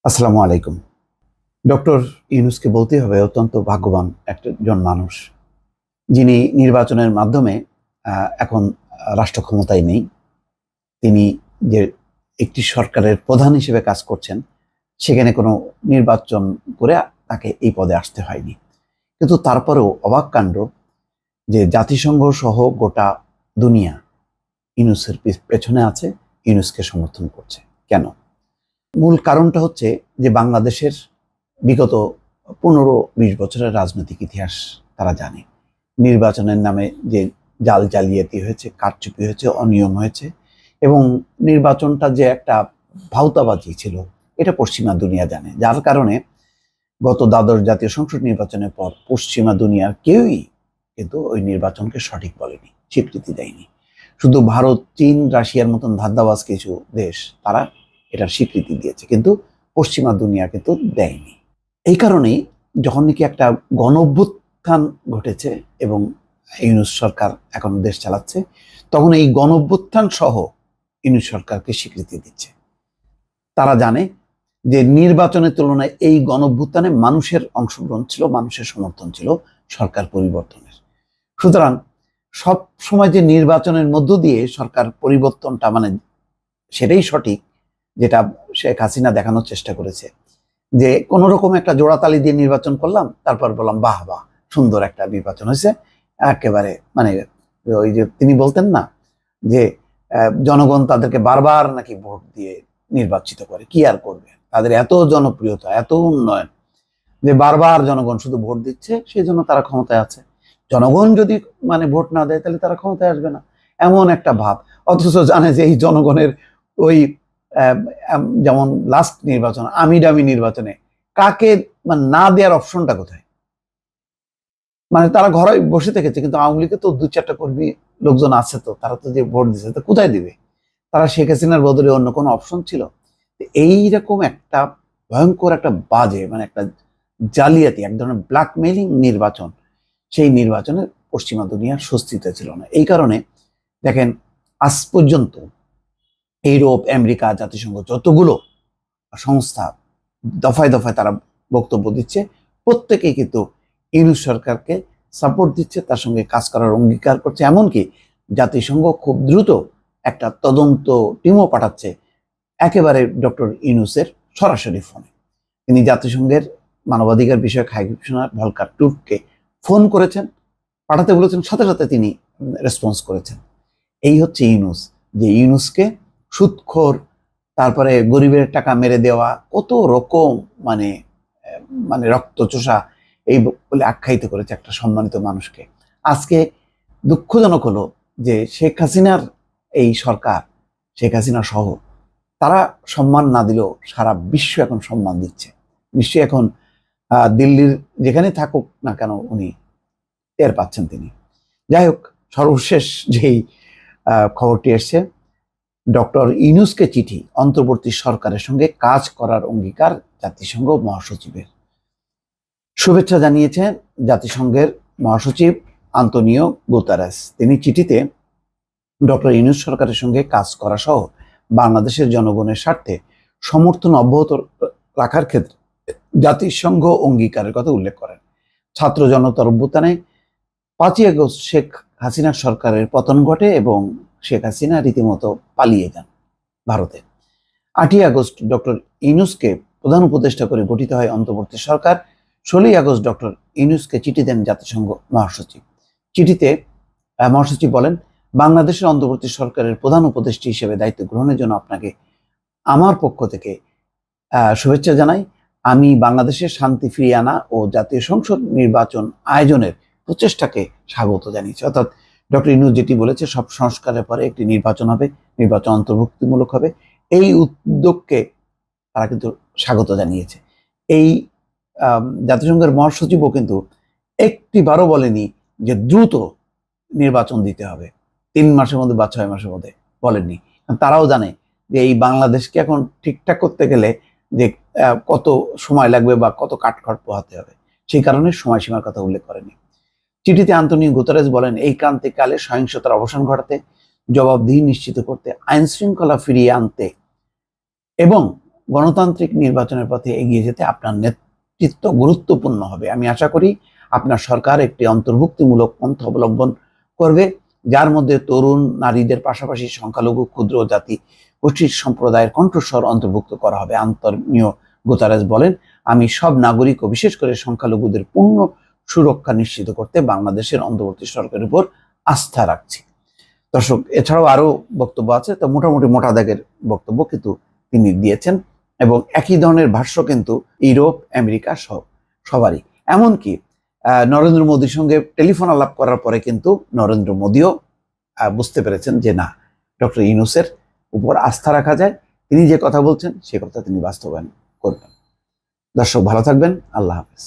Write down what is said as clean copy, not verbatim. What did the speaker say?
আসসালামু আলাইকুম। ডক্টর ইউনূসকে বলতেই হবে অত্যন্ত ভাগ্যবান একজন মানুষ। যিনি নির্বাচনের মাধ্যমে এখন রাষ্ট্র ক্ষমতায় নেই। তিনি যে একটি সরকারের প্রধান হিসেবে কাজ করছেন, সেখানে কোনো নির্বাচন করে তাকে এই পদে আসতে হয়নি। কিন্তু তারপরেও অবাক কাণ্ড যে জাতিসংঘ সহ গোটা দুনিয়া ইউনূসের পেছনে আছে, ইউনূসকে সমর্থন করছে। কেন? মূল কারণটা হচ্ছে যে বাংলাদেশের বিগত 15-20 বছরের রাজনৈতিক ইতিহাস তারা জানে। নির্বাচনের নামে যে জালিয়াতি হয়েছে, কারচুপি হয়েছে, অনিয়ম হয়েছে এবং নির্বাচনটা যে একটা ভাউতাবাজি ছিল, এটা পশ্চিমা দুনিয়া জানে। যার কারণে গত দ্বাদশ জাতীয় সংসদ নির্বাচনের পর পশ্চিমা দুনিয়ার কেউই কিন্তু ওই নির্বাচনকে সঠিক বলেনি, স্বীকৃতি দেয়নি। শুধু ভারত, চীন, রাশিয়ার মতন ধান্দাবাজ কিছু দেশ তারা এটার স্বীকৃতি দিয়েছে, কিন্তু পশ্চিমা দুনিয়া কিন্তু দেয়নি। এই কারণেই যখন নাকি একটা গণঅভ্যুত্থান ঘটেছে এবং ইউনূস সরকার এখন দেশ চালাচ্ছে, তখন এই গণঅভ্যুত্থান সহ ইউনূস সরকারকে স্বীকৃতি দিচ্ছে। তারা জানে যে নির্বাচনের তুলনায় এই গণঅভ্যুত্থানে মানুষের অংশগ্রহণ ছিল, মানুষের সমর্থন ছিল সরকার পরিবর্তনের। সুতরাং সব সময় যে নির্বাচনের মধ্য দিয়ে সরকার পরিবর্তনটা সেটাই সঠিক, যেটা শেখ হাসিনা দেখানোর চেষ্টা করেছে যে কোনো রকম একটা জোড়াতালি দিয়ে নির্বাচন করলাম, তারপর বললাম বাহ বাহ সুন্দর একটা নির্বাচন হয়েছে। একেবারে ওই যে তিনি বলতেন না যে জনগণ তাদেরকে বারবার নাকি ভোট দিয়ে নির্বাচিত করে, কি আর করবে, তাদের এত জনপ্রিয়তা, এত উন্নয়ন যে বারবার জনগণ শুধু ভোট দিচ্ছে, সেই জন্য তারা ক্ষমতায় আছে। জনগণ যদি ভোট না দেয় তাহলে তারা ক্ষমতায় আসবে না, এমন একটা ভাব। অথচ জানে যে এই জনগণের ওই যেমন লাস্ট নির্বাচন, আমিডামি নির্বাচনে কাকে না দেওয়ার অপশনটা কোথায়? তারা ঘরে বসে থেকেছে, কিন্তু আওয়ামী লীগে তো 2-4টা কর্মী লোকজন আছে, তো তারা তো যে ভোট দিচ্ছে, তো কোথায় দিবে তারা? শেখ হাসিনার বদলে অন্য কোনো অপশন ছিল? এইরকম একটা ভয়ঙ্কর একটা বাজে একটা জালিয়াতি, এক ধরনের ব্ল্যাকমেইলিং নির্বাচন, সেই নির্বাচনে পশ্চিমা দুনিয়ার স্বস্তিতে ছিল না। এই কারণে দেখেন আজ পর্যন্ত ইউরোপ, আমেরিকা, জাতিসংঘ যতগুলো সংস্থা দফায় দফায় তারা বক্তব্য দিচ্ছে, প্রত্যেকেই কিন্তু ইউনূস সরকারকে সাপোর্ট দিচ্ছে, তার সঙ্গে কাজ করার অঙ্গীকার করছে। এমনকি জাতিসংঘ খুব দ্রুত একটা তদন্ত টিমও পাঠাচ্ছে একেবারে ডক্টর ইউনূসের সরাসরি ফোনে। তিনি জাতিসংঘের মানবাধিকার বিষয়ক হাই কমিশনার ভলকার টুর্ককে ফোন করেছেন, পাঠাতে বলেছেন, সাথে সাথে তিনি রেসপন্স করেছেন। এই হচ্ছে ইউনূস, যে ইউনূসকে সুদখোর, তারপরে গরিবের টাকা মেরে দেওয়া, কত রকম মানে রক্তচোষা এই বলে আখ্যায়িত করেছে একটা সম্মানিত মানুষকে। আজকে দুঃখজনক হলো যে শেখ হাসিনার এই সরকার, শেখ হাসিনা সহ তারা সম্মান না দিলেও সারা বিশ্ব এখন সম্মান দিচ্ছে। নিশ্চয়ই এখন দিল্লির যেখানে থাকুক না কেন উনি টের পাচ্ছেন তিনি। যাই হোক, সর্বশেষ যেই খবরটি এসছে, ডক্টর ইউনূসকে চিঠি, অন্তর্বর্তী সরকারের সঙ্গে কাজ করার অঙ্গীকার জাতিসংঘ মহাসচিবের। শুভেচ্ছা জানিয়েছেন জাতিসংঘের মহাসচিব আন্তোনিও গুতেরেস। তিনি চিঠিতে ডক্টর ইউনূস সরকারের সঙ্গে কাজ করা সহ বাংলাদেশের জনগণের স্বার্থে সমর্থন অব্যাহত রাখার ক্ষেত্রে জাতিসংঘ অঙ্গীকারের কথা উল্লেখ করেন। ছাত্র জনতার অভ্যুত্থানে 5ই আগস্ট শেখ হাসিনার সরকারের পতন ঘটে এবং শেখ হাসিনা রীতিমতো পালিয়ে যান ভারতে। 8ই আগস্ট ডক্টর ইউনূসকে প্রধান উপদেষ্টা করে গঠিত হয় অন্তর্বর্তী সরকার। 16ই আগস্ট ডক্টর ইউনূসকে চিঠি দেন জাতিসংঘ মহাসচিব। চিঠিতে মহাসচিব বলেন, বাংলাদেশের অন্তর্বর্তী সরকারের প্রধান উপদেষ্টা হিসেবে দায়িত্ব গ্রহণের জন্য আপনাকে আমার পক্ষ থেকে শুভেচ্ছা জানাই। আমি বাংলাদেশের শান্তি ফিরিয়ে আনা ও জাতীয় সংসদ নির্বাচন আয়োজনের প্রচেষ্টাকে স্বাগত জানিয়েছি। অর্থাৎ ডক্টর ইউনূস যেটি বলেছে, সব সংস্কারের পরে একটি নির্বাচন হবে, নির্বাচন অন্তর্ভুক্তিমূলক হবে, এই উদ্যোগকে তারা কিন্তু স্বাগত জানিয়েছে। এই জাতিসংঘের মহাসচিবও কিন্তু একটিবারও বলেনি যে দ্রুত নির্বাচন দিতে হবে 3 মাসের মধ্যে বা 6 মাসের মধ্যে, বলেননি। তারাও জানে যে এই বাংলাদেশকে এখন ঠিকঠাক করতে গেলে যে কত সময় লাগবে বা কত কাঠখড় পোহাতে হবে, সেই কারণে সময়সীমার কথা উল্লেখ করেনি। চিঠিতে আন্তোনিও গুতেরেস বলেন, এই ক্রান্তিকালে সহিংসতার অবসান ঘটাতে, জবাবদিহি নিশ্চিত করতে, আইন শৃঙ্খলা ফিরিয়ে আনতে এবং গণতান্ত্রিক নির্বাচনের পথে এগিয়ে যেতে আপনার নেতৃত্ব গুরুত্বপূর্ণ হবে। আমি আশা করি আপনার সরকার একটি অন্তর্ভুক্তিমূলক পন্থা অবলম্বন করবে, যার মধ্যে তরুণ নারীদের পাশাপাশি সংখ্যালঘু ক্ষুদ্র জাতি গোষ্ঠীর সম্প্রদায়ের কণ্ঠস্বর অন্তর্ভুক্ত করা হবে। আন্তনিও গুতারেস বলেন, আমি সব নাগরিক ও বিশেষ করে সংখ্যালঘুদের পূর্ণ সুরক্ষা নিশ্চিত করতে বাংলাদেশের অন্তর্বর্তী সরকারের উপর আস্থা রাখছি। দর্শক, এছাড়াও আরো বক্তব্য আছে, তো মোটামুটি মোটা দাগের বক্তব্য কিন্তু তিনি দিয়েছেন এবং একই ধরনের ভাষ্য কিন্তু ইউরোপ, আমেরিকা সবারই। এমনকি নরেন্দ্র মোদীর সঙ্গে টেলিফোন আলাপ করার পরে কিন্তু নরেন্দ্র মোদীও বুঝতে পেরেছেন যে না, ডক্টর ইউনূসের উপর আস্থা রাখা যায়, তিনি যে কথা বলছেন সে কথা তিনি বাস্তবায়ন করবেন। দর্শক, ভালো থাকবেন। আল্লাহ হাফেজ।